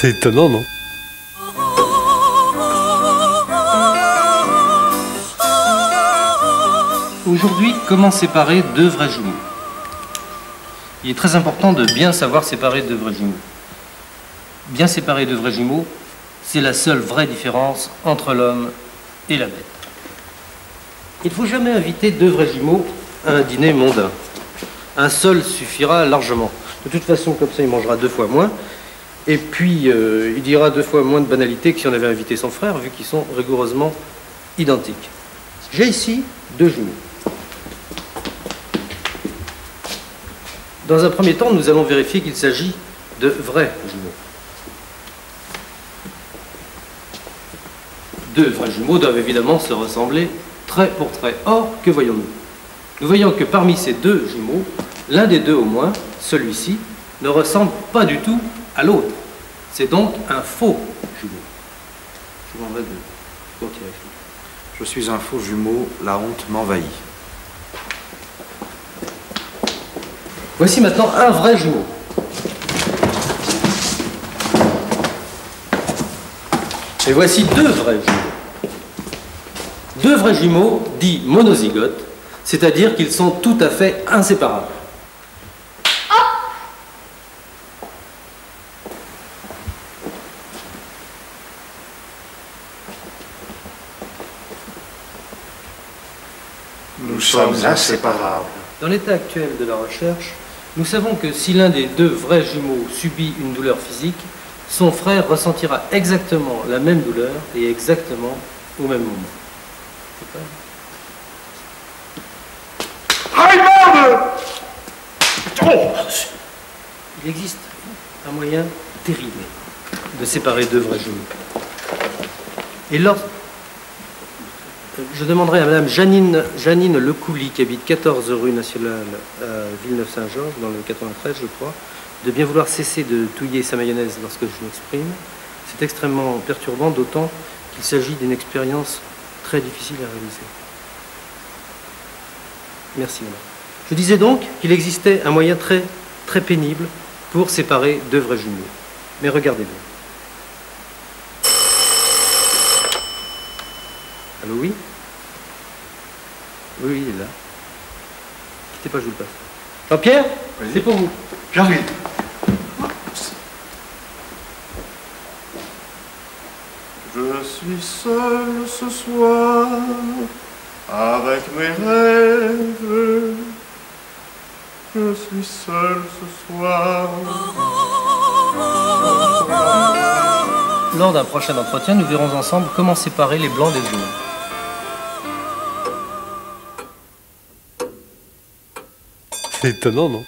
C'est étonnant, non? Aujourd'hui, comment séparer deux vrais jumeaux? Il est très important de bien savoir séparer deux vrais jumeaux. Bien séparer deux vrais jumeaux, c'est la seule vraie différence entre l'homme et la bête. Il ne faut jamais inviter deux vrais jumeaux à un dîner mondain. Un seul suffira largement. De toute façon, comme ça, il mangera 2 fois moins. Et puis, il dira 2 fois moins de banalités que si on avait invité son frère, vu qu'ils sont rigoureusement identiques. J'ai ici 2 jumeaux. Dans un premier temps, nous allons vérifier qu'il s'agit de vrais jumeaux. Deux vrais jumeaux doivent évidemment se ressembler trait pour trait. Or, que voyons-nous? Nous voyons que parmi ces deux jumeaux, l'un des deux au moins, celui-ci, ne ressemble pas du tout à l'autre. C'est donc un faux jumeau. Je vous demanderai de retirer. Je suis un faux jumeau, la honte m'envahit. Voici maintenant un vrai jumeau. Et voici deux vrais jumeaux. Deux vrais jumeaux dits monozygotes, c'est-à-dire qu'ils sont tout à fait inséparables. Nous sommes inséparables. Dans l'état actuel de la recherche, nous savons que si l'un des deux vrais jumeaux subit une douleur physique, son frère ressentira exactement la même douleur et exactement au même moment. Il existe un moyen terrible de séparer deux vrais jumeaux. Et je demanderai à Madame Janine Lecouly, qui habite 14 rue Nationale à Villeneuve-Saint-Georges, dans le 93, je crois, de bien vouloir cesser de touiller sa mayonnaise lorsque je m'exprime. C'est extrêmement perturbant, d'autant qu'il s'agit d'une expérience très difficile à réaliser. Merci, madame. Je disais donc qu'il existait un moyen très pénible pour séparer deux vrais jumeaux. Mais regardez bien. Allô, oui? Oui, il est là. Quittez pas, je vous le passe. Jean-Pierre, c'est pour vous. J'arrive. Je suis seul ce soir avec mes rêves. Je suis seul ce soir. Lors d'un prochain entretien, nous verrons ensemble comment séparer les blancs des jaunes. C'est étonnant, non?